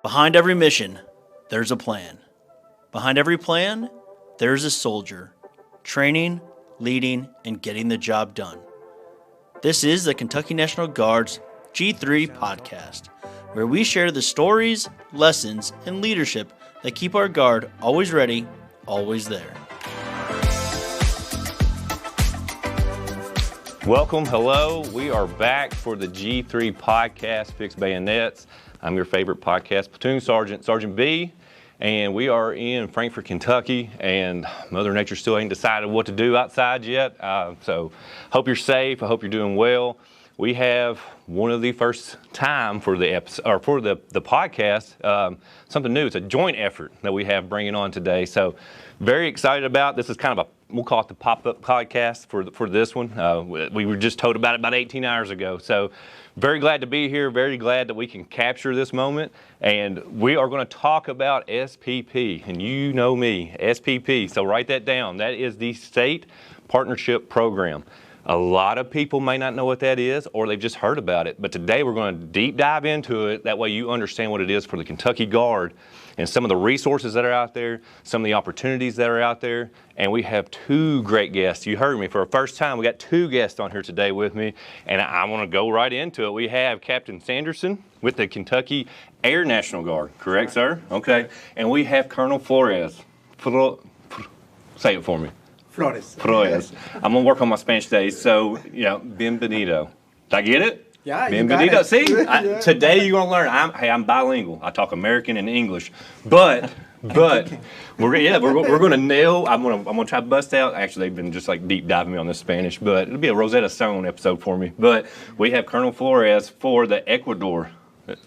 Behind every mission, there's a plan. Behind every plan, there's a soldier, training, leading, and getting the job done. This is the Kentucky National Guard's G3 podcast, where we share the stories, lessons, and leadership that keep our Guard always ready, always there. Welcome, hello. We are back for the G3 podcast, Fix Bayonets. I'm your favorite podcast platoon sergeant, Sergeant B, and we are in Frankfort, Kentucky, and Mother Nature still ain't decided what to do outside yet. So hope you're safe. I hope you're doing well. We have one of the first time for the episode, or for the podcast, something new. It's a joint effort that we have bringing on today. So very excited about this. Is kind of we'll call it the pop-up podcast for this one. We were just told about it about 18 hours ago. So very glad to be here. Very glad that we can capture this moment. And we are going to talk about SPP. And you know me, SPP. So write that down. That is the State Partnership Program. A lot of people may not know what that is, or they've just heard about it. But today we're going to deep dive into it. That way you understand what it is for the Kentucky Guard and some of the resources that are out there, some of the opportunities that are out there. And we have two great guests. You heard me. For the first time, we got two guests on here today with me. And I want to go right into it. We have Captain Sanderson with the Kentucky Air National Guard. Correct, sir? Okay. And we have Colonel Flores. Say it for me. Flores. I'm going to work on my Spanish days. So, bienvenido. Did I get it? Yeah, bienvenido. See, today you're going to learn. I'm bilingual. I talk American and English. But we're going to nail. I'm going to try to bust out. Actually, they've been just like deep diving me on this Spanish, but it'll be a Rosetta Stone episode for me. But we have Colonel Flores for the Ecuador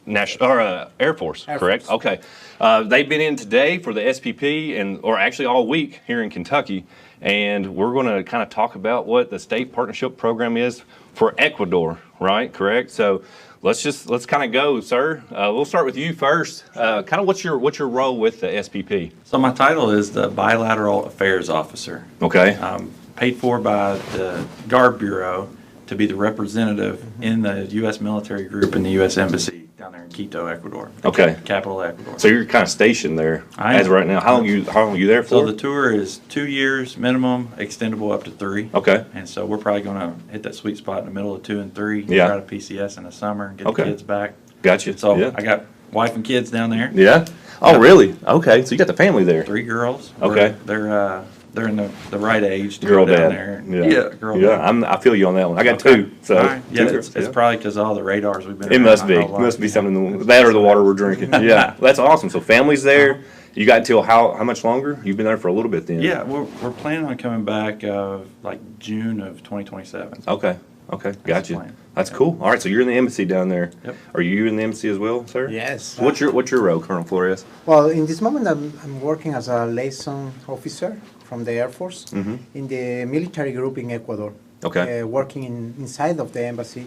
Air Force, correct? Okay. They've been in today for the SPP or actually all week here in Kentucky. And we're going to kind of talk about what the State Partnership Program is for Ecuador, right? Correct? So let's kind of go, sir. We'll start with you first. Kind of what's your role with the SPP? So my title is the Bilateral Affairs Officer. Okay. I'm paid for by the Guard Bureau to be the representative in the U.S. military group in the U.S. Embassy down there in Quito, Ecuador. Okay. Capital of Ecuador. So you're kind of stationed there as of right now. How long are you there for? So the tour is 2 years minimum, extendable up to 3. Okay. And so we're probably going to hit that sweet spot in the middle of 2 and 3. Yeah. Try to PCS in the summer and get the kids back. Gotcha. So I got wife and kids down there. Yeah. Oh, really? Okay. So you got the family there. 3 girls. Okay. They're in the right age to girl go down dad. there. Yeah, girl dad. I feel you on that one. I got 2. So right. Yeah, it's probably because of all the radars we've been. It must be. It must be something that or the water we're drinking. Yeah, that's awesome. So family's there. You got until how much longer? You've been there for a little bit then. Yeah, we're planning on coming back like June of 2027. Okay. Gotcha. That's cool. All right, so you're in the embassy down there. Yep. Are you in the embassy as well, sir? Yes. What's your role, Colonel Flores? Well, in this moment, I'm working as a liaison officer from the Air Force in the military group in Ecuador. Okay. Working inside of the embassy.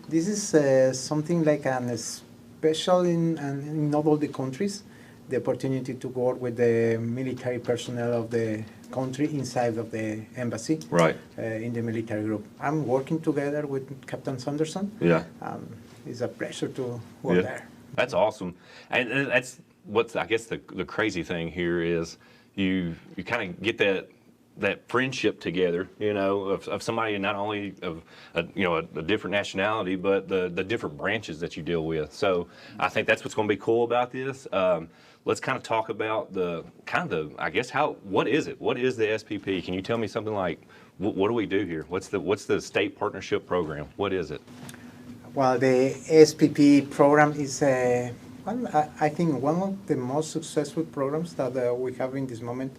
This is something like an special in not all the countries. The opportunity to work with the military personnel of the country inside of the embassy. Right. In the military group. I'm working together with Captain Sanderson. Yeah. It's a pleasure to work there. That's awesome. And that's what's, I guess, the crazy thing here is you kind of get that friendship together, of somebody not only of a different nationality, but the different branches that you deal with. So I think that's what's going to be cool about this. Let's kind of talk about what is it? What is the SPP? Can you tell me something like, what do we do here? What's the State Partnership Program? What is it? Well, the SPP program is I think one of the most successful programs that we have in this moment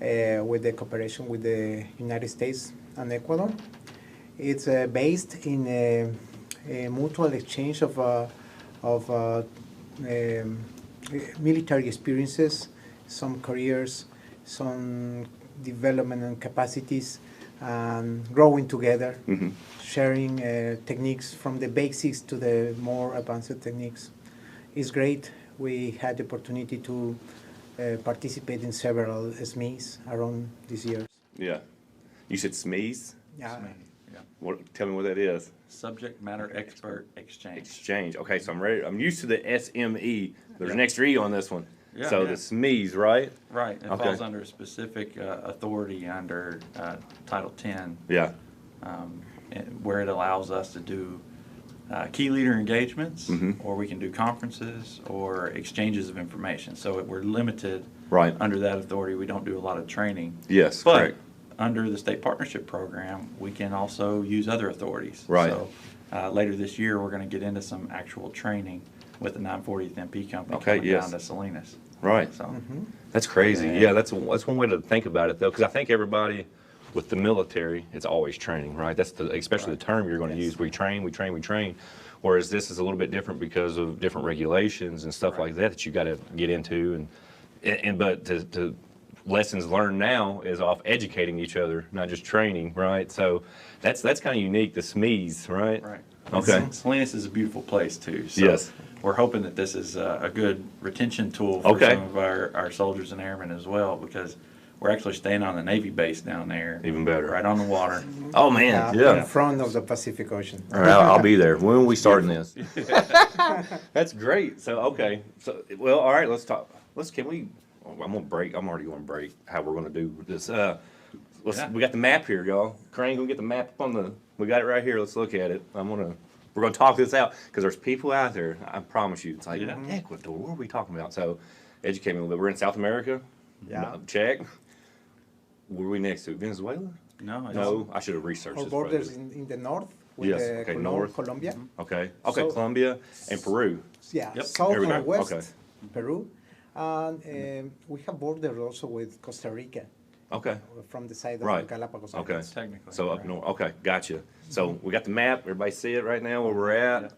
with the cooperation with the United States and Ecuador. It's based in a mutual exchange of military experiences, some careers, some development and capacities, and growing together, sharing techniques from the basics to the more advanced techniques. It's great. We had the opportunity to participate in several SMEs around these years. Yeah. You said SMEs? Yeah. Tell me what that is. Subject Matter Expert Exchange. Exchange. Okay, so I'm ready. I'm used to the SME. There's an extra E on this one. Yeah, So yeah. the SMEs, right? Right. It Okay. falls under a specific authority under Title 10, Yeah. where it allows us to do key leader engagements, Mhm. or we can do conferences or exchanges of information. So we're limited Right. under that authority. We don't do a lot of training. Yes, But correct. under the state partnership program, we can also use other authorities. Right. So later this year, we're going to get into some actual training with the 940th MP company Okay, coming yes. down to Salinas. Right. So That's crazy. Yeah. Yeah, that's one way to think about it, though, because I think everybody with the military, it's always training, right? That's especially the term you're going to use. We train, we train, we train. Whereas this is a little bit different because of different regulations and stuff like that you got to get into, but to lessons learned now is off educating each other, not just training, right? So that's kind of unique. The SMEs, right? Right. Okay. Salinas is a beautiful place too. So Yes. We're hoping that this is a good retention tool for Okay. some of our soldiers and airmen as well, because we're actually staying on the Navy base down there. Even better. Right on the water. Oh man, In yeah. front of the Pacific Ocean. All right, I'll be there. When are we starting this? That's great. So okay. So well, all right. Let's talk. Can we? I'm gonna break. I'm already gonna break how we're gonna do this. Yeah. We got the map here, y'all. Crane, go get the map up on the. We got it right here. Let's look at it. We're gonna talk this out because there's people out there. I promise you. It's like Yeah. Ecuador. What are we talking about? So, educate me a little bit. We're in South America. Yeah. Check. Where are we next to? Venezuela? No, No, I should have researched Our this. borders probably. in the north with Yes, the okay, north. Colombia. Okay. Okay. So- Colombia and Peru. Yeah, Yep. south There we and go. west, Okay. Peru. And we have border also with Costa Rica Okay. from the side of Right. the Galapagos Okay. Islands. technically. So up right. north. Okay, gotcha. So we got the map. Everybody see it right now where we're at. Yeah.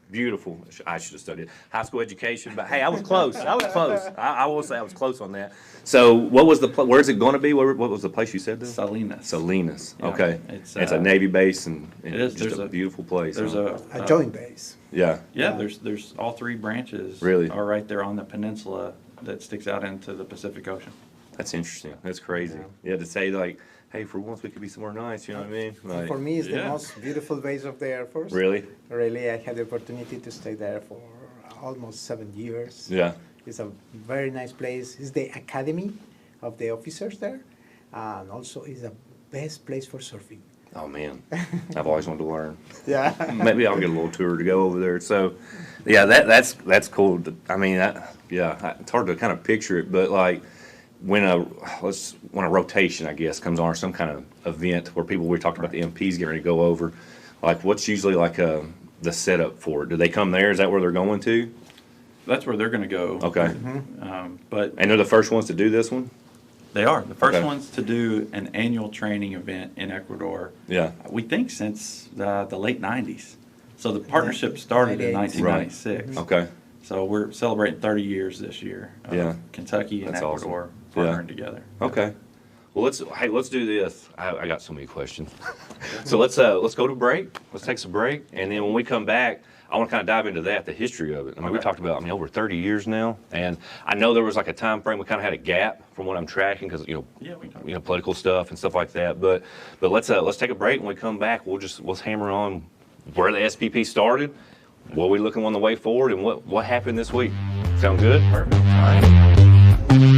Beautiful. I should have studied high school education, but hey, I was close. I was close. I will say I was close on that. So what was the where's it going to be? What was the place you said? This? Salinas. Salinas. Yeah. Okay. It's, It's a Navy base and it is. just There's a beautiful place. There's huh? A joint base. Yeah. Yeah, there's all three branches. Really? Are right there on the peninsula that sticks out into the Pacific Ocean. That's interesting. That's crazy. Yeah, to say like, hey, for once we could be somewhere nice. You know what I mean? Like, For me, it's the yeah. most beautiful base of the Air Force. really? Really, I had the opportunity to stay there for almost 7 years. Yeah. It's a very nice place. It's the academy of the officers there, and also is the best place for surfing. Oh man, I've always wanted to learn. Yeah. Maybe I'll get a little tour to go over there. So, yeah, that's cool. I mean, it's hard to kind of picture it, but like when a rotation, I guess, comes on or some kind of event where we talked about the MPs getting ready to go over, like what's usually like the setup for it? Do they come there? Is that where they're going to? That's where they're going to go. Okay, But and they're the first ones to do this one. they are the first Okay. ones to do an annual training event in Ecuador. Yeah. We think since the late 90s. So the partnership started in 98. 1996. Okay. So we're celebrating 30 years this year of Yeah. Kentucky and That's awesome. Ecuador Yeah. partnering together. Okay. Well, let's do this. I got so many questions. So let's go to break. Let's take some break, and then when we come back, I want to kind of dive into the history of it. I mean, we Okay. talked about over 30 years now, and I know there was like a time frame. We kind of had a gap from what I'm tracking because Yeah, we can. political stuff and stuff like that. But let's take a break. When we come back, let's hammer on where the SPP started, what we looking on the way forward, and what happened this week. Sound good? Perfect. All right.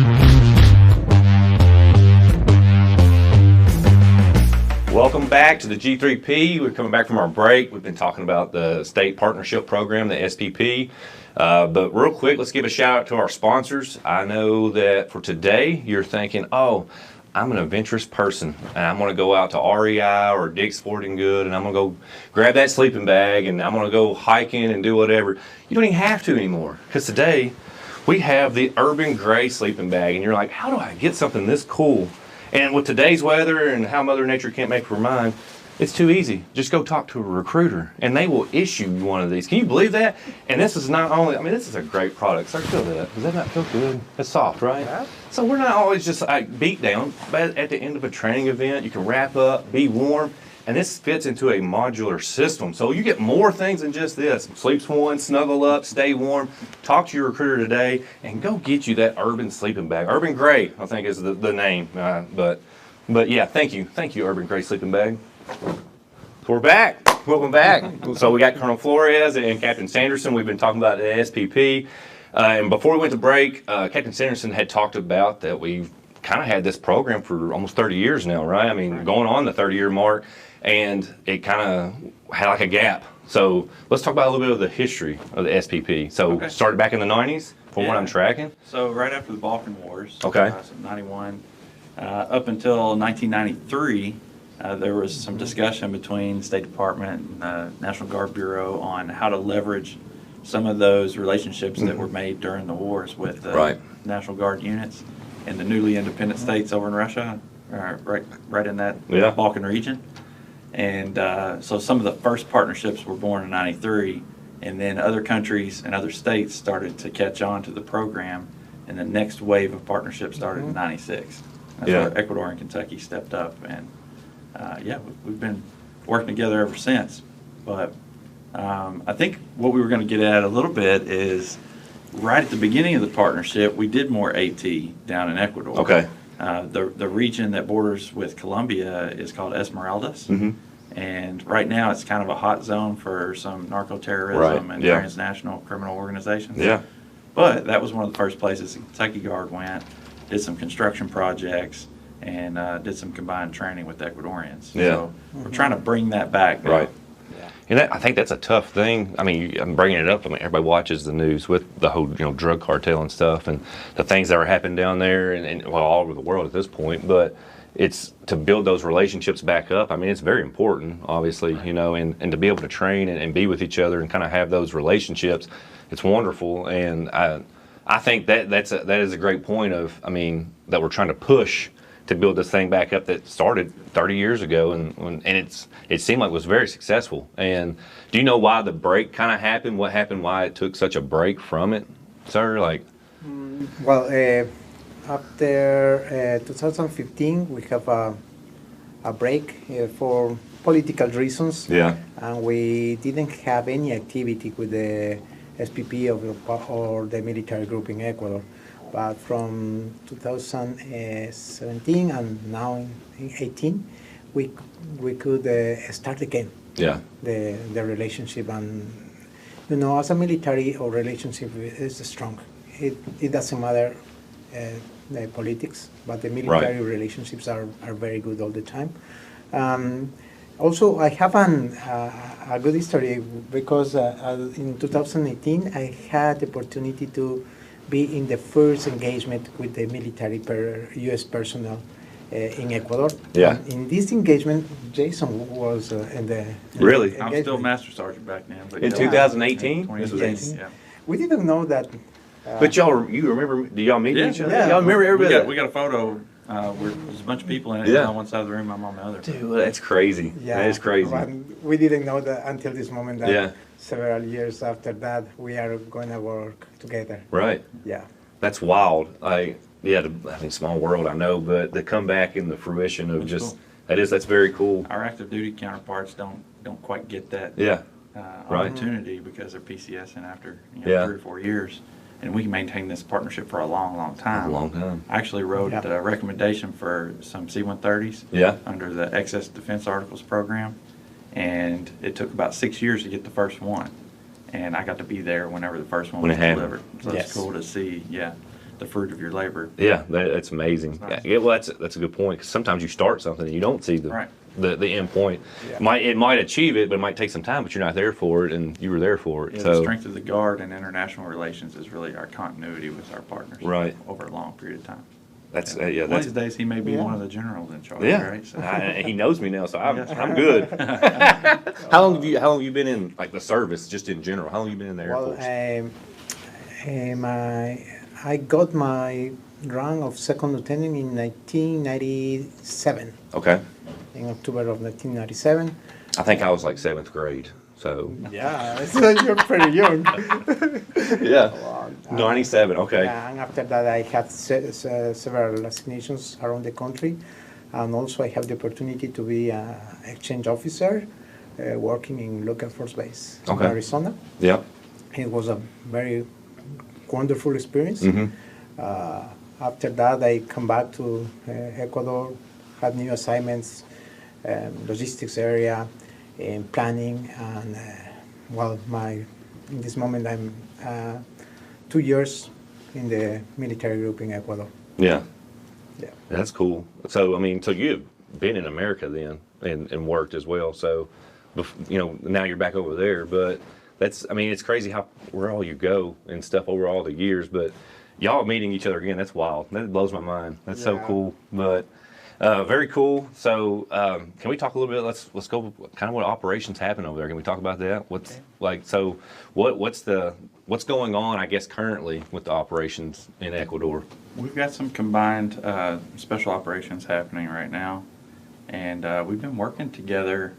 Welcome back to the G3P. We're coming back from our break. We've been talking about the state partnership program, the SPP. But real quick, let's give a shout out to our sponsors. I know that for today, you're thinking, oh, I'm an adventurous person, and I'm going to go out to REI or Dick's Sporting Good, and I'm going to go grab that sleeping bag, and I'm going to go hiking and do whatever. You don't even have to anymore, because today we have the Urban Gray sleeping bag, and you're like, how do I get something this cool? And with today's weather and how Mother Nature can't make her mind, it's too easy. Just go talk to a recruiter, and they will issue you one of these. Can you believe that? And this is not only, this is a great product. Start to feel that. Does that not feel good? It's soft, right? Yeah. So we're not always just beat down, but at the end of a training event, you can wrap up, be warm, and this fits into a modular system. So you get more things than just this. Sleep one, snuggle up, stay warm. Talk to your recruiter today, and go get you that Urban sleeping bag. Urban Gray, I think is the name. But yeah, thank you, Urban Gray sleeping bag. So we're back. welcome back. So we got Colonel Flores and Captain Sanderson. We've been talking about the SPP. And before we went to break, Captain Sanderson had talked about that we've kind of had this program for almost 30 years now, right? I mean, going on the 30-year mark, and it kind of had like a gap. So let's talk about a little bit of the history of the SPP. So started back in the 90s, from what I'm tracking. So right after the Balkan Wars, Okay. So 91, up until 1993, there was some discussion between State Department and the National Guard Bureau on how to leverage some of those relationships that were made during the wars with the National Guard units in the newly independent states over in Russia, right in that Balkan region. And so some of the first partnerships were born in 93, and then other countries and other states started to catch on to the program, and the next wave of partnerships started in 96. That's where Ecuador and Kentucky stepped up, and we've been working together ever since. But I think what we were going to get at a little bit is right at the beginning of the partnership, we did more AT down in Ecuador. Okay. The region that borders with Colombia is called Esmeraldas, and right now it's kind of a hot zone for some narco-terrorism and transnational criminal organizations. Yeah. But that was one of the first places the Kentucky Guard went, did some construction projects, and did some combined training with Ecuadorians. Yeah. So we're trying to bring that back now. Right. And I think that's a tough thing. I mean, I'm bringing it up. I mean, everybody watches the news with the whole, drug cartel and stuff, and the things that are happening down there, and well, all over the world at this point. But it's to build those relationships back up. I mean, it's very important, obviously, and to be able to train and be with each other and kind of have those relationships. It's wonderful, and I think that is a great point that we're trying to push to build this thing back up that started 30 years ago, and it seemed like it was very successful. And do you know why the break kind of happened? What happened? Why it took such a break from it, sir? After 2015, we have a break for political reasons. Yeah. And we didn't have any activity with the SPP or the military group in Ecuador. But from 2017 and now in 2018, we could start again. Yeah. The relationship, and as a military, our relationship is strong. It doesn't matter the politics, but the military relationships are very good all the time. Also, I have a good history because in 2018 I had the opportunity to be in the first engagement with the military U.S. personnel in Ecuador. Yeah. And in this engagement, Jason was in the really. I'm still Master Sergeant back then. But in 2018, this was yeah. We didn't know that. But you remember? Do y'all meet each other? Yeah. Y'all remember everybody? We got a photo. Where there's a bunch of people in it. On one side of the room, I'm on the other. Dude, that's crazy. Yeah. That is crazy. We didn't know that until this moment. That several years after that, we are going to work together. Right. Yeah. That's wild. Small world, I know, but to come back in the fruition of that's cool. That's very cool. Our active duty counterparts don't quite get that opportunity because they're PCSing after 3 or 4 years. And we can maintain this partnership for a long, long time. A long time. I actually wrote a recommendation for some C-130s under the Excess Defense Articles program, and it took about 6 years to get the first one. And I got to be there whenever the first one was delivered. So it's cool to see, the fruit of your labor. Yeah, that's amazing. Nice. Yeah, well, that's a good point, because sometimes you start something and you don't see the end point. Yeah. It might achieve it, but it might take some time, but you're not there for it, and you were there for it. Yeah, the strength of the Guard and international relations is really our continuity with our partners over a long period of time. That's one of these days he may be one of the generals in charge, right? So. He knows me now, so I'm good. How long have you been in the service, just in general? How long have you been in the Air Force? I got my rank of second lieutenant in 1997. Okay. In October of 1997. I think I was 7th grade. So yeah, so you're pretty young. Yeah, 97. Okay. And after that, I had several assignations around the country, and also I have the opportunity to be an exchange officer, working in local force base in Arizona. Yeah. It was a very wonderful experience. Mm-hmm. After that, I come back to Ecuador, had new assignments, logistics area. in planning, and well, in this moment I'm 2 years in the military group in Ecuador. Yeah. Yeah. That's cool. So, I mean, so you've been in America then and worked as well. So, you know, now you're back over there. But that's, I mean, it's crazy where all you go and stuff over all the years. But y'all meeting each other again, that's wild. That blows my mind. That's so cool. But very cool. So, can we talk a little bit? Let's go kind of what operations happen over there. Can we talk about that? What's going on, I guess, currently with the operations in Ecuador? We've got some combined special operations happening right now, and we've been working together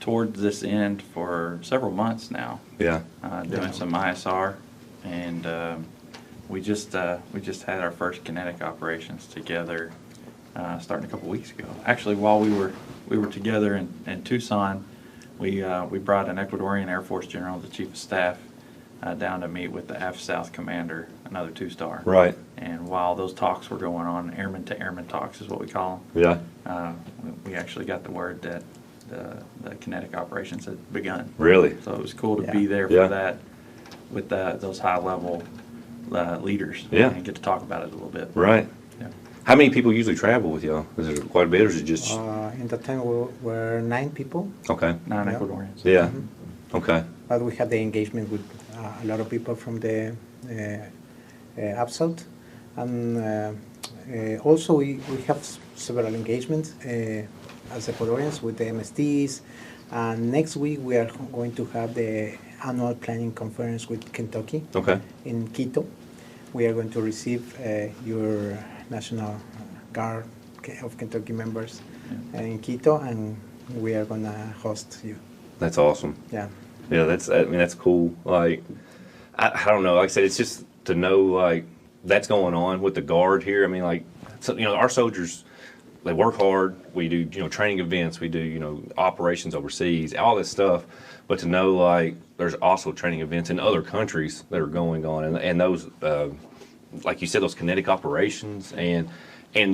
towards this end for several months now. Yeah. Doing some ISR, and we just had our first kinetic operations together starting a couple weeks ago. Actually, while we were together in Tucson, we brought an Ecuadorian Air Force General, the Chief of Staff, down to meet with the AF South Commander, another 2-star. Right. And while those talks were going on, airman to airman talks is what we call them. Yeah. We actually got the word that the kinetic operations had begun. Really? So it was cool to Yeah. be there for Yeah. that with those high level leaders. Yeah. And get to talk about it a little bit. Right. Yeah. How many people usually travel with y'all? Is it quite a bit, or is it just In that time we were 9 people, okay? 9 Yeah. Ecuadorians. Yeah. Okay. but we had the engagement with a lot of people from the ABSALT, and also we have several engagements as Ecuadorians with the MSTs, and next week we are going to have the annual planning conference with Kentucky Okay. in Quito. We are going to receive your National Guard of Kentucky members in Quito, and we are going to host you. That's awesome. Yeah. Yeah, that's cool. Like, I don't know. Like I said, it's just to know, like, that's going on with the Guard here. I mean, like, so, you know, our soldiers, they work hard. We do, you know, training events. We do, you know, operations overseas, all this stuff. But to know, like, there's also training events in other countries that are going on. And those, like you said, those kinetic operations. And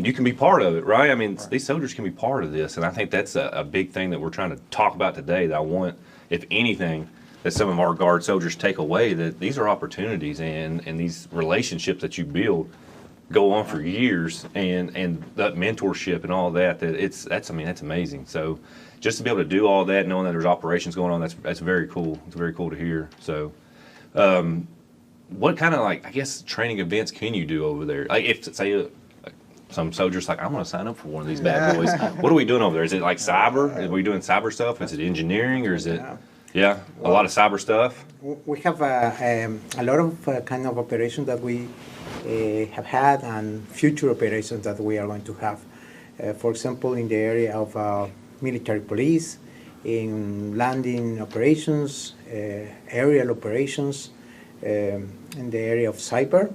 you can be part of it, right? I mean, these soldiers can be part of this. And I think that's a big thing that we're trying to talk about today that I want, if anything, that some of our Guard soldiers take away, that these are opportunities and these relationships that you build go on for years, and that mentorship and all that, that's amazing. So just to be able to do all that, knowing that there's operations going on, that's very cool. It's very cool to hear. So what kind of, like, I guess, training events can you do over there? Like, if, say, some soldiers like, I want to sign up for one of these bad boys. What are we doing over there? Is it like cyber? Are we doing cyber stuff? Is it engineering, or is it, a lot of cyber stuff? We have a lot of kind of operations that we have had, and future operations that we are going to have. For example, in the area of military police, in landing operations, aerial operations, in the area of cyber,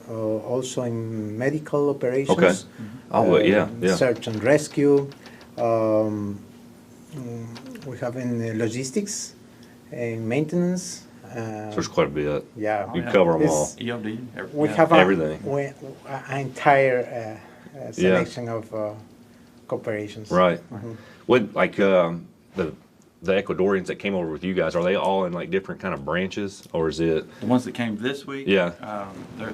also in medical operations. Okay. Oh, yeah. Search and rescue. We have in logistics, in maintenance. So there's quite a bit. Yeah. You cover them all. EOD. We yeah. have Everything. an entire selection of cooperations. Right. What, like, the Ecuadorians that came over with you guys, are they all in, like, different kind of branches, or is it? The ones that came this week, Yeah.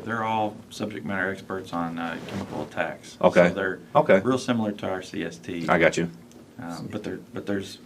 They're all subject matter experts on chemical attacks. Okay. So they're Okay. real similar to our CST. I got you. But there's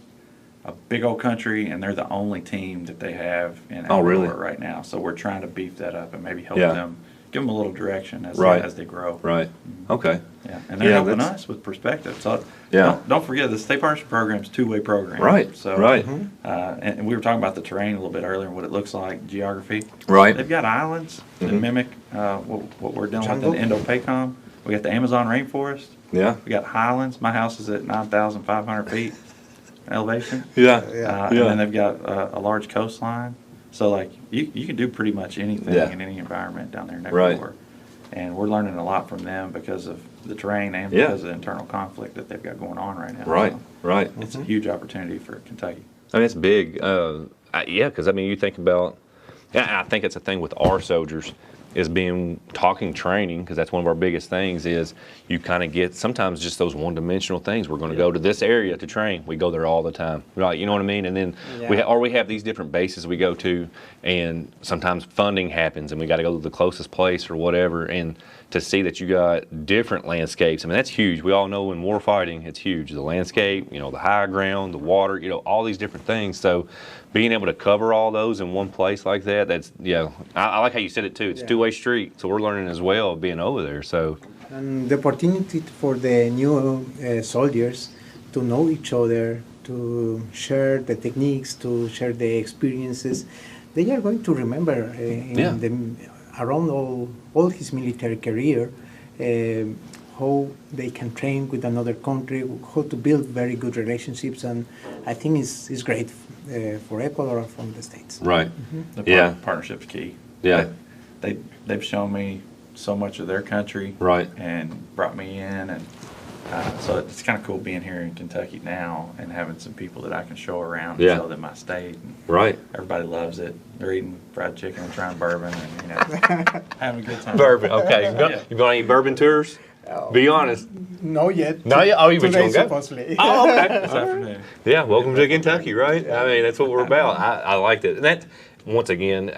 a big old country, and they're the only team that they have in Oh, really? Ecuador right now. So we're trying to beef that up and maybe help Yeah. them, give them a little direction as Right. as they grow. Right. Okay. Yeah, and they're Yeah, helping that's- us with perspective. So Yeah. don't forget, the state partnership program is a two-way program. Right. So Right. and we were talking about the terrain a little bit earlier and what it looks like, geography. Right. They've got islands that mimic what we're dealing Jungle. with in Indo-PACOM. We got the Amazon rainforest. Yeah. We got highlands. My house is at 9,500 feet elevation. Yeah. And then they've got a large coastline. So, like, you can do pretty much anything Yeah. in any environment down there in Right. Ecuador. And we're learning a lot from them because of the terrain and Yeah. because of the internal conflict that they've got going on right now. Right. So Right. it's a huge opportunity for Kentucky. I mean, it's big. Yeah, because, I mean, you think about, I think it's a thing with our soldiers. is talking training, because that's one of our biggest things. Is you kind of get sometimes just those one-dimensional things. We're going to go to this area to train. We go there all the time, right? You know what I mean? And then we have these different bases we go to, and sometimes funding happens, and we got to go to the closest place or whatever. And to see that you got different landscapes, I mean, that's huge. We all know in war fighting, it's huge. The landscape, you know, the high ground, the water, you know, all these different things. So being able to cover all those in one place like that, that's, I like how you said it too. It's a two-way street. So we're learning as well being over there. So, and the opportunity for the new soldiers to know each other, to share the techniques, to share the experiences, they are going to remember around all his military career, how they can train with another country, how to build very good relationships, and I think it's great for Ecuador and from the States. Right. The partnership's key. Yeah. They've shown me so much of their country. Right. And brought me in, and so it's kind of cool being here in Kentucky now and having some people that I can show around and show them my state. And right. Everybody loves it. They're eating fried chicken and trying bourbon and, you know, having a good time. Bourbon, okay. You going on any bourbon tours? Be honest. No yet. No yet? Oh, you've been Today, going to go? supposedly. Oh, okay. This afternoon. Yeah, welcome to Kentucky, right? I mean, that's what we're about. I liked it. And that, once again,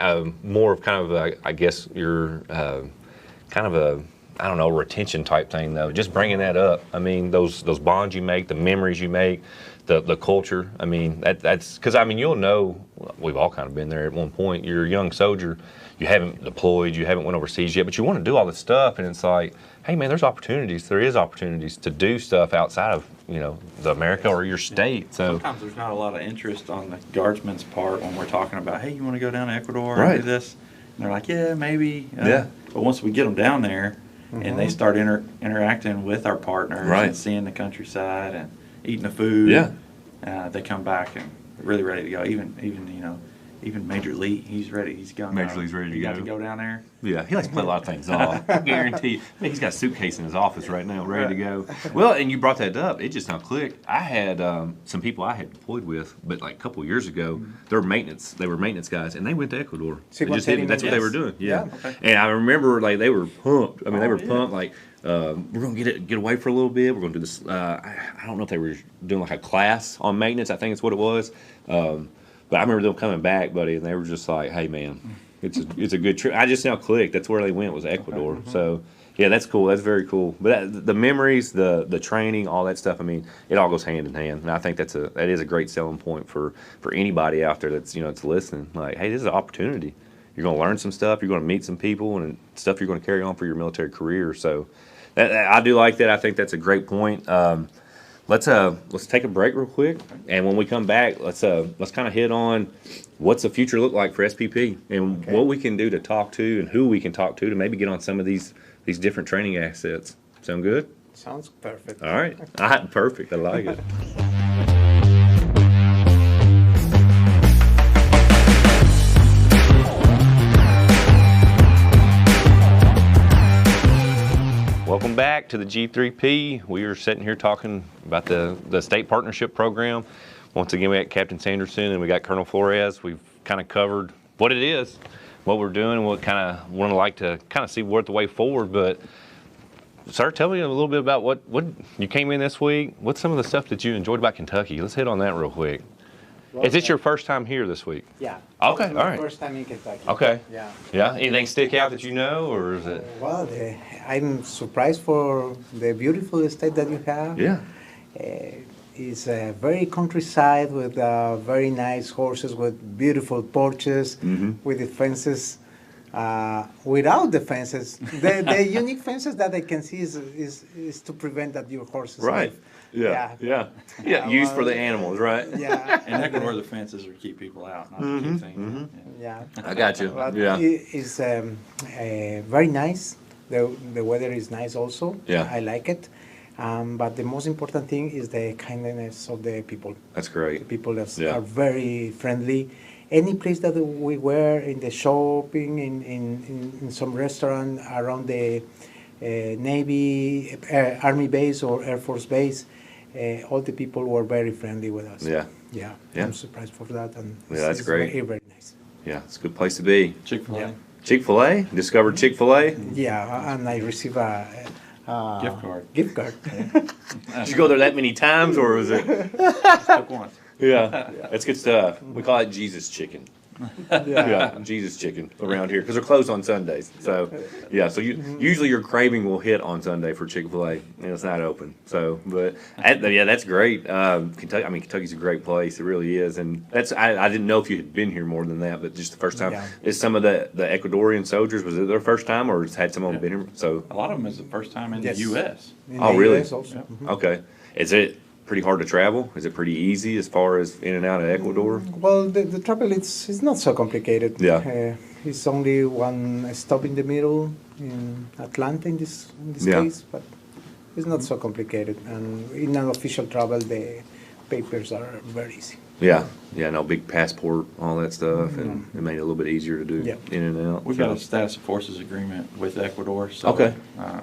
more of kind of, I guess, your kind of a, I don't know, retention type thing, though. Just bringing that up. I mean, those bonds you make, the memories you make, the culture. I mean, that's, because, I mean, you'll know, we've all kind of been there at one point. You're a young soldier. You haven't deployed, you haven't went overseas yet, but you want to do all this stuff, and it's like, hey man, there's opportunities. There is opportunities to do stuff outside of, you know, the America or your state. So sometimes there's not a lot of interest on the guardsman's part when we're talking about, hey, you want to go down to Ecuador Right. and do this? And they're like, yeah, maybe. Yeah. But once we get them down there and they start interacting with our partners Right. and seeing the countryside and eating the food, they come back and really ready to go. Even you know. Even Major Lee, he's ready. He's going. Major Lee's ready to he go. got to go down there. yeah, he likes to play a lot of things off. I guarantee you. I mean, he's got a suitcase in his office right now, ready to go. Well, and you brought that up. It just now clicked. I had some people I had deployed with, but like a couple of years ago, they were maintenance guys, and they went to Ecuador. They just hit me. That's what they were doing. Yeah. Okay. And I remember like they were pumped. I mean, they were pumped. Like we're gonna get away for a little bit. We're gonna do this. I don't know if they were doing like a class on maintenance. I think it's what it was. But I remember them coming back, buddy, and they were just like, "Hey, man, it's a good trip." I just now clicked. That's where they went, was Ecuador. Okay. So, yeah, that's cool. That's very cool. But the memories, the training, all that stuff. I mean, it all goes hand in hand, and I think that is a great selling point for anybody out there that's that's listening. Like, hey, this is an opportunity. You're going to learn some stuff. You're going to meet some people, and stuff you're going to carry on for your military career. So, I do like that. I think that's a great point. Let's take a break real quick, and when we come back, let's kind of hit on what's the future look like for SPP and what we can do to talk to and who we can talk to maybe get on some of these different training assets. Sound good? Sounds perfect. All right, perfect. I like it. Welcome back to the G3P. We are sitting here talking about the state partnership program. Once again, we got Captain Sanderson and we got Colonel Flores. We've kind of covered what it is, what we're doing, what kind of want to like to kind of see what the way forward. But sir, tell me a little bit about what you came in this week. What's some of the stuff that you enjoyed about Kentucky? Let's hit on that real quick. Well, is this your first time here this week? Yeah. Okay, all right. First time in Kentucky. Okay. Yeah. Yeah. Anything stick out that you know, or is it? Well, I'm surprised for the beautiful state that you have. Yeah. It's a very countryside with very nice horses, with beautiful porches, with the fences. Without the fences, the unique fences that I can see is to prevent that your horses right. live. Yeah. Used for the animals, right? Yeah. In Ecuador, the fences are to keep people out, not to keep things. Yeah. I got you. But yeah. It's very nice. The weather is nice also. Yeah. I like it. But the most important thing is the kindness of the people. That's great. The people are very friendly. Any place that we were, in the shopping, in some restaurant around the Navy, Army base or Air Force base, all the people were very friendly with us. Yeah. I'm surprised for that. And that's great. Very, very nice. Yeah, it's a good place to be. Chick-fil-A. Yeah. Chick-fil-A? Discovered Chick-fil-A? Yeah, and I receive a Gift card. Gift card. Did you go there that many times, or was it? Just took once. Yeah, that's good stuff. We call it Jesus chicken. Yeah, Jesus chicken around here because they're closed on Sundays. So, yeah, so usually your craving will hit on Sunday for Chick-fil-A, and it's not open. So, but yeah, that's great. Kentucky, I mean, Kentucky's a great place. It really is, and that's I didn't know if you had been here more than that, but just the first time. Yeah. Is some of the Ecuadorian soldiers, was it their first time, or had someone been here? So, A lot of them is the first time in Yes. the U.S. In Oh, the really? US also. Mhm. okay, is it pretty hard to travel? Is it pretty easy as far as in and out of Ecuador? Well, the travel it's not so complicated. Yeah. It's only one stop in the middle in Atlanta in this Yeah. case, but it's not so complicated. And in an official travel, the papers are very easy. Yeah, no big passport, all that stuff, and it made it a little bit easier to do Yeah. in and out. We've got a status of forces agreement with Ecuador, so Okay.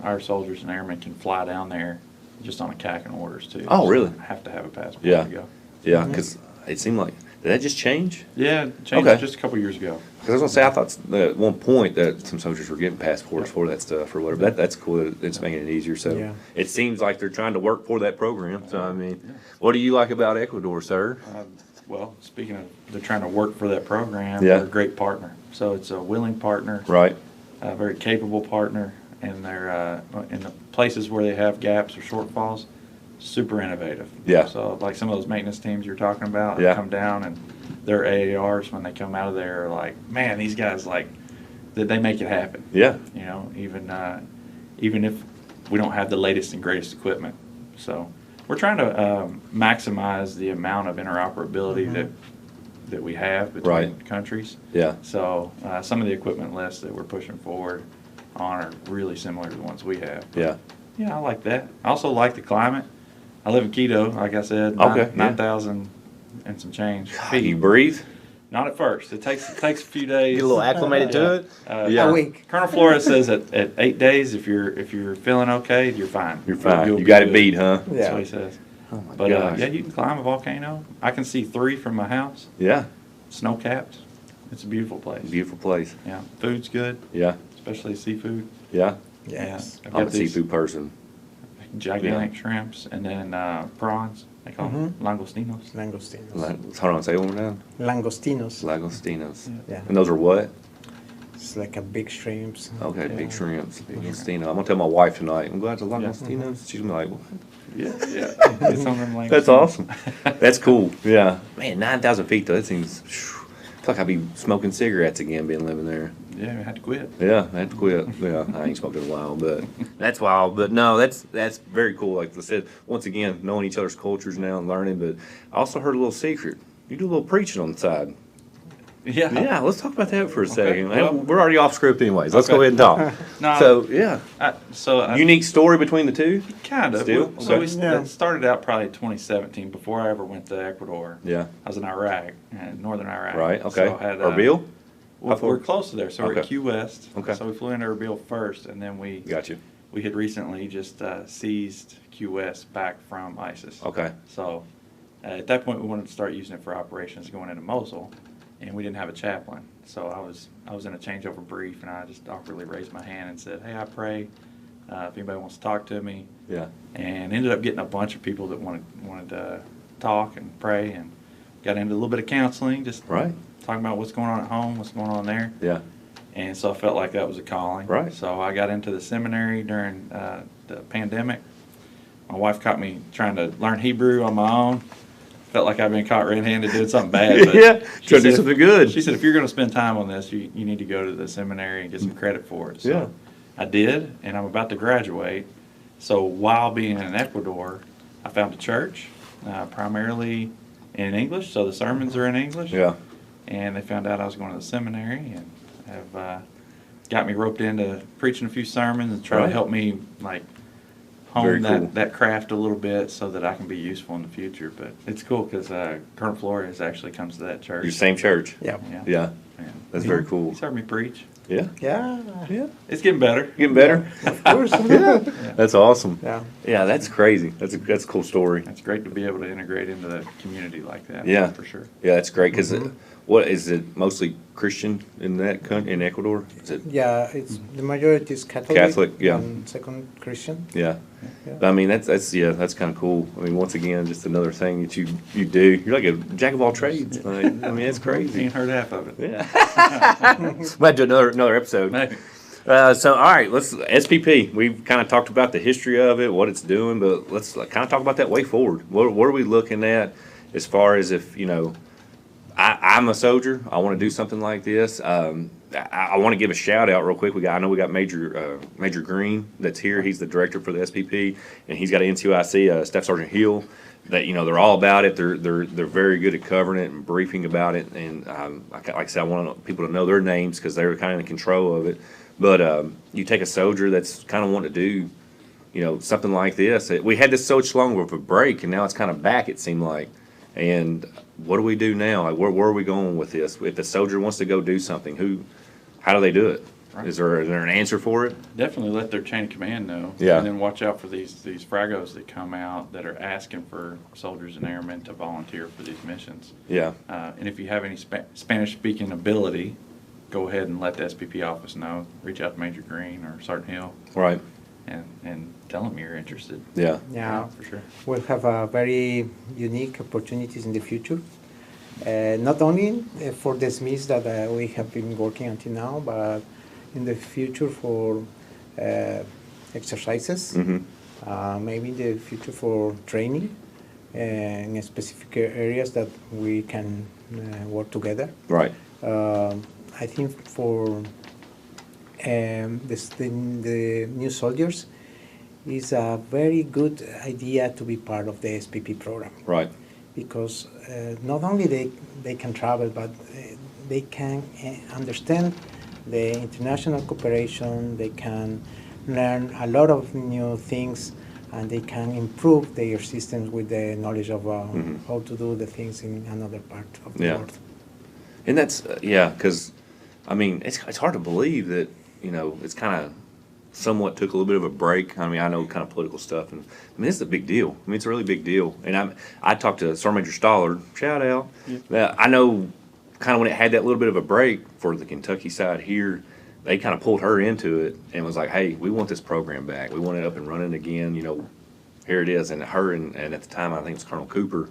Our soldiers and airmen can fly down there just on a CAC and orders too. Oh, really? So have to have a passport Yeah. to go. Yeah, because it seemed like, did that just change? Yeah, it changed Okay. just a couple years ago. Because I was gonna say, I thought at one point that some soldiers were getting passports for that stuff or whatever. But that's cool. That it's making it easier. So Yeah. it seems like they're trying to work for that program. So I mean, what do you like about Ecuador, sir? Well, speaking of, they're trying to work for that program. Yeah. They're a great partner. So it's a willing partner, Right. a very capable partner, and they're in the places where they have gaps or shortfalls, super innovative. Yeah. So like some of those maintenance teams you're talking about, Yeah. come down and their AARs when they come out of there are like, man, these guys like they make it happen. Yeah. You know, even if we don't have the latest and greatest equipment. So we're trying to maximize the amount of interoperability that we have between Right. countries. Yeah. So some of the equipment lists that we're pushing forward on are really similar to the ones we have. Yeah. Yeah, I like that. I also like the climate. I live in Quito, like I said, Okay, yeah. 9,000 and some change Can you feet. breathe? Not at first. It takes a few days. Get a little acclimated to it. A week. Colonel Flores says at 8 days, if you're feeling okay, you're fine. You're fine. You'll You be got it good. beat, huh? That's Yeah. what he says. Oh my But gosh. yeah, you can climb a volcano. I can see 3 from my house, Yeah. snow capped. It's a beautiful place. Beautiful place. Yeah, food's good, Yeah. especially seafood. Yeah. Yes. Yeah, I've I'm a got these seafood person. gigantic shrimps and then prawns. They call them langostinos. Langostinos. Hold on, say it one more time. Langostinos. Lagostinos. Yeah. And those are what? It's like a big shrimps. Okay, Yeah. big shrimps. Langostino. I'm gonna tell my wife tonight. I'm glad to Langostinos. She's gonna be like, what? Yeah, yeah. It's on them langostinos. That's awesome. That's cool. Yeah. Man, 9,000 feet though. That seems. I feel like I'd be smoking cigarettes again, being living there. Yeah, we had to quit. Yeah, I had to quit. Yeah, I ain't smoked in a while, but that's wild. But no, that's very cool. Like I said, once again, knowing each other's cultures now and learning. But I also heard a little secret. You do a little preaching on the side. Yeah. Yeah, let's talk about that for a second. well- We're already off script anyways. Let's go Okay. ahead and talk. No, So yeah, so unique story between the two. kind of. Still? So Okay. that started out probably 2017 before I ever went to Ecuador. Yeah. I was in Iraq, northern Iraq. Right. Okay. So I had, Erbil. How far? we're close to there, so we're at Okay. Q West. Okay. So we flew into Erbil first, and then we Got you. we had recently just seized Q West back from ISIS. Okay. So at that point, we wanted to start using it for operations going into Mosul, and we didn't have a chaplain. So I was in a changeover brief, and I just awkwardly raised my hand and said, "Hey, I pray. If anybody wants to talk to me," Yeah. and ended up getting a bunch of people that wanted to talk and pray, and got into a little bit of counseling, just Right. talking about what's going on at home, what's going on there. Yeah. And so I felt like that was a calling. Right. So I got into the seminary during the pandemic. My wife caught me trying to learn Hebrew on my own. Felt like I'd been caught red-handed doing something bad. But Yeah. she Try to do said- something good. She said, if you're going to spend time on this, you need to go to the seminary and get some credit for it. So Yeah. I did, and I'm about to graduate. So while being in Ecuador, I found a church, primarily in English. So the sermons are in English. Yeah. And they found out I was going to the seminary and have got me roped into preaching a few sermons and try Right. to help me like Very hone cool. that craft a little bit so that I can be useful in the future. But it's cool because Colonel Flores actually comes to that church. Your same church. Yeah. Yeah. Yeah. And That's very cool. he's heard me preach. Yeah. Yeah. Yeah. It's getting better. Getting better. Of course. That's awesome. Yeah. Yeah, that's crazy. That's a cool story. It's great to be able to integrate into the community like that. Yeah. For sure. Yeah, that's great because what is it? Mostly Christian in that in Ecuador? Is it? Yeah, it's the majority is Catholic. Catholic, yeah. And second Christian. Yeah. Yeah. I mean, that's kind of cool. I mean, once again, just another thing that you do. You're like a jack of all trades. Like, I mean, it's crazy. Ain't heard half of it. Yeah. Might do another episode. Maybe. So, all right, let's SPP. We've kind of talked about the history of it, what it's doing, but let's kind of talk about that way forward. What are we looking at as far as if, I'm a soldier, I want to do something like this. I want to give a shout out real quick. I know we got Major Green that's here. He's the director for the SPP, and he's got an NCOIC, Staff Sergeant Hill. That they're all about it. They're very good at covering it and briefing about it. And like I said, I want people to know their names because they're kind of in control of it. But you take a soldier that's kind of wanting to do, something like this. We had this so long of a break, and now it's kind of back. It seemed like. And what do we do now? Like, where are we going with this? If the soldier wants to go do something, how do they do it? Right. Is there an answer for it? Definitely let their chain of command know. Yeah. And then watch out for these fragos that come out that are asking for soldiers and airmen to volunteer for these missions. Yeah. And if you have any Spanish-speaking ability, go ahead and let the SPP office know. Reach out to Major Green or Sergeant Hill. Right. And tell them you're interested. Yeah. Yeah, for sure. We'll have very unique opportunities in the future. Not only for the SMEs that we have been working until now, but in the future for exercises, maybe in the future for training in specific areas that we can work together. Right. I think for the new soldiers is a very good idea to be part of the SPP program. Right. Because not only they can travel, but they can understand the international cooperation, they can learn a lot of new things, and they can improve their systems with the knowledge of how to do the things in another part of the world. And that's, because, I mean, it's hard to believe that, it's kind of somewhat took a little bit of a break. I mean, I know kind of political stuff, and I mean, it's a big deal. I mean, it's a really big deal. And I talked to Sergeant Major Stollard, shout out. Yeah. I know kind of when it had that little bit of a break for the Kentucky side here, they kind of pulled her into it and was like, hey, we want this program back. We want it up and running again. Here it is. And her and at the time, I think it was Colonel Cooper,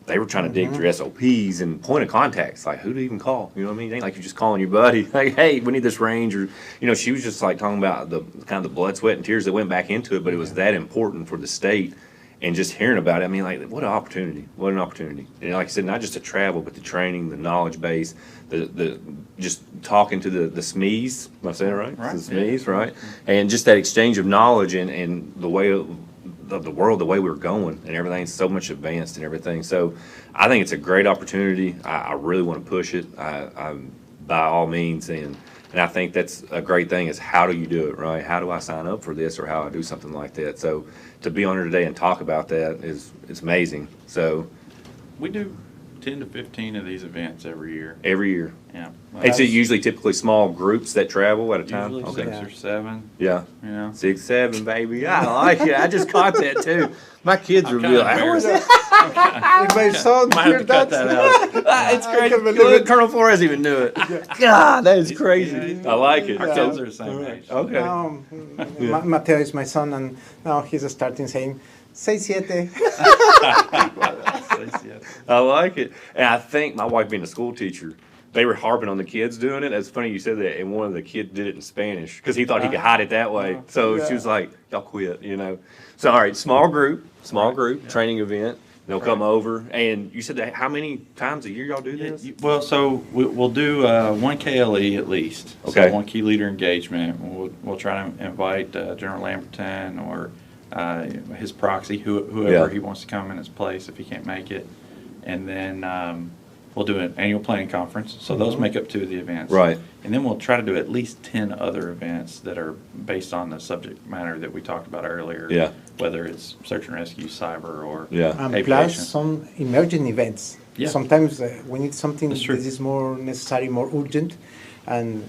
they were trying to dig through SOPs and point of contacts, like who to even call. You know what I mean? It ain't like you're just calling your buddy, like, hey, we need this range, or she was just like talking about the kind of the blood, sweat, and tears that went back into it. But it was that important for the state, and just hearing about it, I mean, like, what an opportunity! What an opportunity! And like I said, not just to travel, but the training, the knowledge base, the just talking to the SMEs. Am I saying it right? Right. The SMEs, right? And just that exchange of knowledge and the way of the world, the way we're going, and everything's so much advanced and everything. So I think it's a great opportunity. I really want to push it. I by all means, and I think that's a great thing is how do you do it, right? How do I sign up for this, or how I do something like that? So to be on here today and talk about that it's amazing. So we do 10 to 15 of these events every year. Every year. Yeah. It's usually typically small groups that travel at a time. Usually 6 or 7. Yeah. 6, 7, baby. I like it. I just caught that too. My kids are real. If my son hear that, it's crazy. Colonel Flores even knew it. God, that is crazy. I like it. Our kids are the same age. Okay. Mateo is my son, and now he's starting saying 6-7. I like it. And I think my wife being a school teacher, they were harping on the kids doing it. It's funny you said that, and one of the kids did it in Spanish because he thought he could hide it that way. So she was like, y'all quit, So, all right, small group, training event. They'll come over. And you said that how many times a year y'all do this? Well, so we'll do one KLE at least. Okay. So one key leader engagement. We'll try to invite General Lamberton or his proxy, whoever he wants to come in his place if he can't make it. And then we'll do an annual planning conference. So those make up 2 of the events. Right. And then we'll try to do at least 10 other events that are based on the subject matter that we talked about earlier. Yeah. Whether it's search and rescue, cyber, or And aviation. plus some emerging events. Yeah. Sometimes we need something That's that true. is more necessary, more urgent, and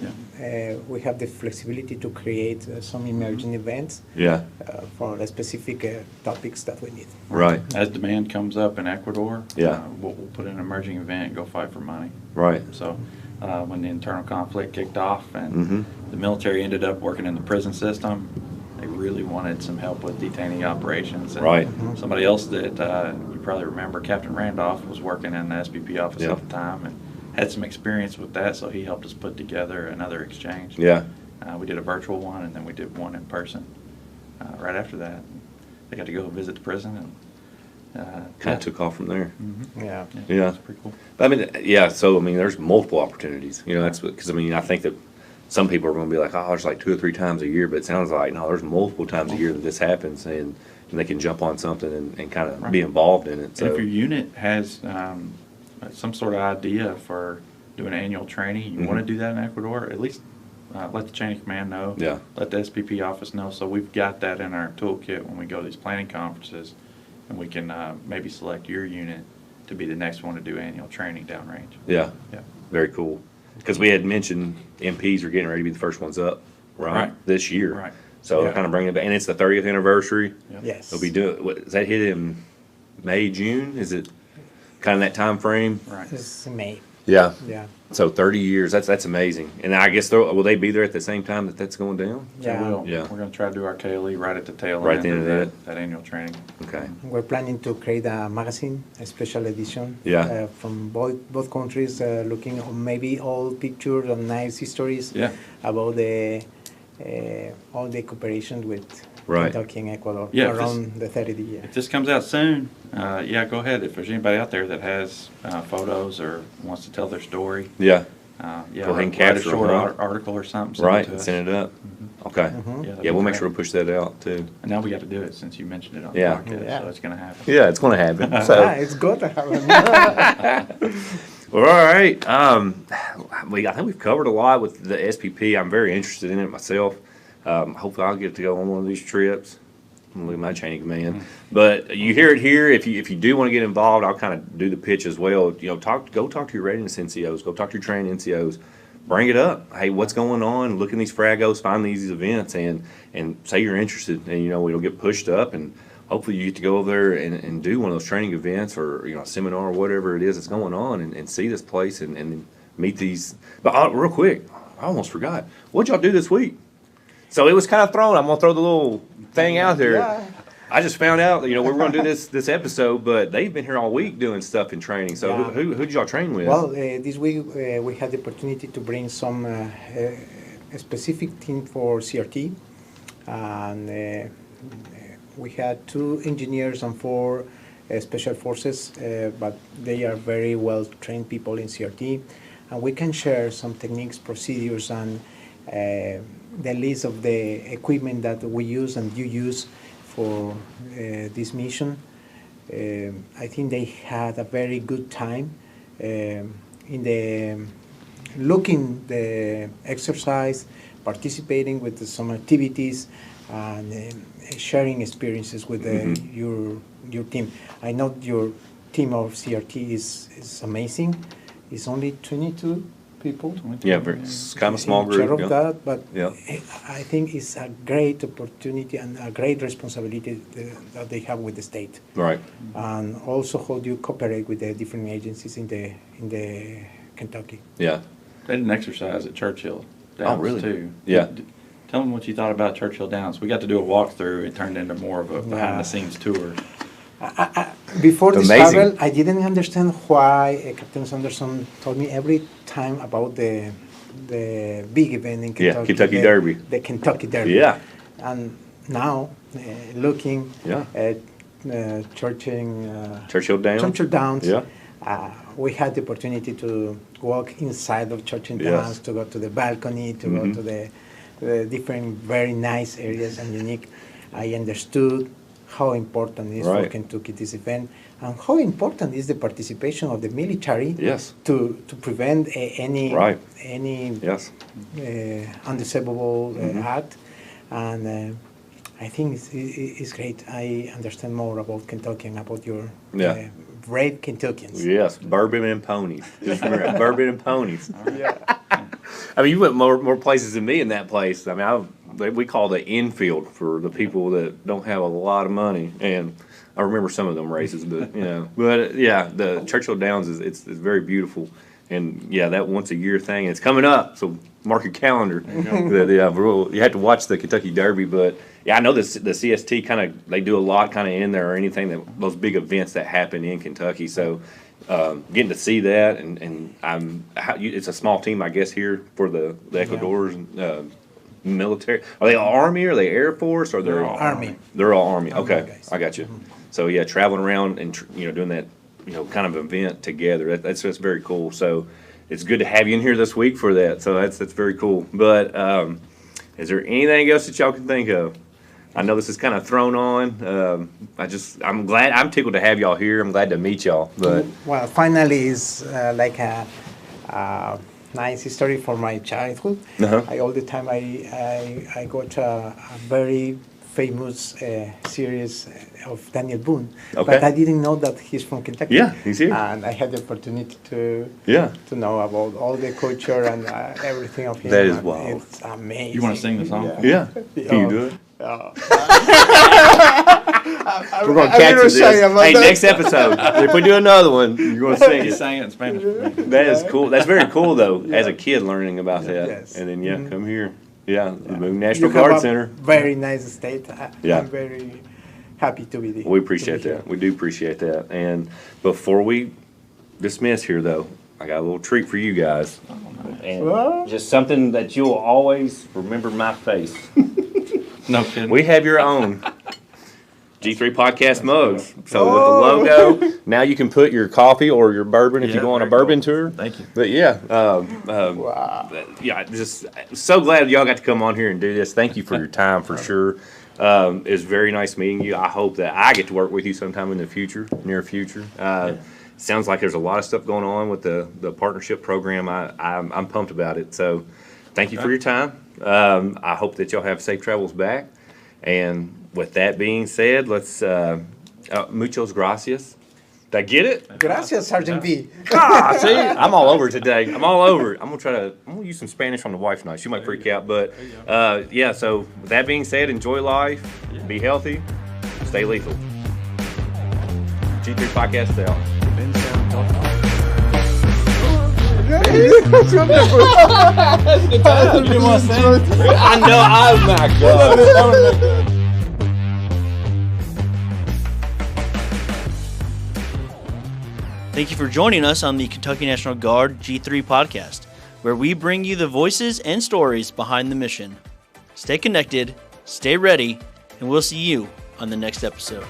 we have the flexibility to create some emerging events Yeah. for the specific topics that we need. Right. As demand comes up in Ecuador, Yeah. we'll put in an emerging event and go fight for money. Right. So when the internal conflict kicked off and Mhm. the military ended up working in the prison system, they really wanted some help with detainee operations. And Right. somebody else that you probably remember, Captain Randolph, was working in the SPP office Yeah. at the time and had some experience with that, so he helped us put together another exchange. Yeah. We did a virtual one, and then we did one in person right after that. They got to go visit the prison, and Kind of took off from there. Yeah. Yeah. It's pretty cool. I mean, yeah. So I mean, there's multiple opportunities. You know, that's because I mean, I think that some people are going to be like, oh, it's like 2 or 3 times a year, but it sounds like no, there's multiple times a year that this happens, and they can jump on something and kind of be involved in it. So And if your unit has some sort of idea for doing annual training, you want to do that in Ecuador, at least let the chain of command know. Yeah. Let the SPP office know. So we've got that in our toolkit when we go to these planning conferences, and we can maybe select your unit to be the next one to do annual training downrange. yeah, Yeah. very cool. Because we had mentioned MPs are getting ready to be the first ones up, right? This year. Right. So Yeah. kind of bringing it back, and it's the 30th anniversary. Yep. Yes. They'll be doing. What, is that hit in May, June? Is it kind of that time frame? Right. It's May. Yeah. Yeah. So 30 years. That's amazing. And I guess will they be there at the same time that that's going down? Yeah. We will. Yeah. We're going to try to do our KLE right at the tail Right end at the of end of that annual training. Okay. We're planning to create a magazine, a special edition, Yeah. from both countries, looking on maybe old pictures and nice histories Yeah. about the all the cooperation with Right. Kentucky and Ecuador Yeah, if around the 30th year. If this comes out soon, yeah, go ahead. If there's anybody out there that has photos or wants to tell their story, Yeah. yeah, Go ahead and write a capture short them, right? article or something. Send Right. it to us. Send it up. Okay. that'd Yeah, be we'll make great. sure we push that out too. And now we got to do it since you mentioned it on Yeah. the podcast, Yeah. so it's going to happen. Yeah, it's going to happen. Yeah, So, it's good to have a well, all right. I think we've covered a lot with the SPP. I'm very interested in it myself. Hopefully, I'll get to go on one of these trips. I'm gonna leave my chain of command. But you hear it here. If you do want to get involved, I'll kind of do the pitch as well. You know, go talk to your readiness NCOs. Go talk to your training NCOs. Bring it up. Hey, what's going on? Look in these fragos, find these events, and say you're interested. And you know, it'll get pushed up, and hopefully you get to go over there and do one of those training events or a seminar or whatever it is that's going on, and see this place and meet these. But real quick, I almost forgot. What'd y'all do this week? So it was kind of thrown. I'm gonna throw the little thing out there. Yeah. I just found out, we were going to do this episode, but they've been here all week doing stuff in training. So Yeah. who did y'all train with? Well, this week we had the opportunity to bring some a specific team for CRT, and we had 2 engineers and 4 special forces, but they are very well trained people in CRT, and we can share some techniques, procedures, and the list of the equipment that we use and you use for this mission. I think they had a very good time in the looking the exercise, participating with some activities, and sharing experiences with your team. I know your team of CRT is amazing. It's only 22 people. Yeah, it's kind of a small in charge group. of Yeah. that, but Yeah. I think it's a great opportunity and a great responsibility that they have with the state, Right. and also how do you cooperate with the different agencies in the Kentucky. Yeah. They did an exercise at Churchill Downs, really? too. Yeah. Tell them what you thought about Churchill Downs. We got to do a walkthrough. It turned into more of a behind-the-scenes tour. Before this Amazing. travel, I didn't understand why Captain Sanderson told me every time about the big event in Kentucky. Yeah, Kentucky the, Derby. The Kentucky Derby. Yeah. And now, looking Yeah. at Churchill Churchill Downs. Churchill Downs, Yeah. we had the opportunity to walk inside of Churchill Yes. Downs, to go to the balcony, to go to the different very nice areas and unique. I understood how important it is for Right. Kentucky this event, and how important is the participation of the military Yes. to prevent any Right. Yes. undesirable act. And I think it's great. I understand more about Kentucky and about your Yeah. brave Kentuckians. Yes. Bourbon and ponies. Just remember, bourbon and ponies. Yeah. I mean, you went more places than me in that place. I mean, we call the infield for the people that don't have a lot of money, and I remember some of them races, but the Churchill Downs it's very beautiful, and that once a year thing. It's coming up, so mark your calendar. You have to watch the Kentucky Derby, but I know the CST they do a lot in there or anything those big events that happen in Kentucky. So getting to see that, and it's a small team, I guess, here for the Ecuador's military. Are they all Army? Or are they Air Force? Or they're all Army? They're all Army. Okay, guys. I got you. So traveling around and doing that kind of event together. That's just very cool. So it's good to have you in here this week for that. So that's very cool. But is there anything else that y'all can think of? I know this is kind of thrown on. I'm tickled to have y'all here. I'm glad to meet y'all. But Well, finally is like a nice story for my childhood. All the time I got a very famous series of Daniel Boone, but I didn't know that he's from Kentucky. Yeah, he's here, and I had the opportunity to know about all the culture and everything of him. That is wild. It's amazing. You want to sing the song? Yeah. Can you do it? We're going to catch this. Hey, next episode, if we do another one, you're going to sing He it. sang it in Spanish. That is cool. That's very cool, though, as a kid learning about that. Yes. And then, come here. The Moon You National have Guard a Center. Very nice state. Yeah. I'm very happy to be there. We appreciate that. We do appreciate that. And before we dismiss here, though, I got a little treat for you guys. And just something that you'll always remember my face. No kidding. We have your own G3 podcast mugs. So with the logo, now you can put your coffee or your bourbon if you go on a bourbon tour. Thank you. But just so glad y'all got to come on here and do this. Thank you for your time for sure. It's very nice meeting you. I hope that I get to work with you sometime in the near future. Sounds like there's a lot of stuff going on with the partnership program. I'm pumped about it. So thank you for your time. I hope that y'all have safe travels back. And with that being said, let's muchos gracias. Did I get it? Gracias, Sergeant B. See, I'm all over today. I'm all over. I'm gonna use some Spanish on the wife tonight. She might freak out, but so with that being said, enjoy life, be healthy, stay lethal. G3 podcast out. I know I'm not good. Thank you for joining us on the Kentucky National Guard G3 podcast, where we bring you the voices and stories behind the mission. Stay connected, stay ready, and we'll see you on the next episode.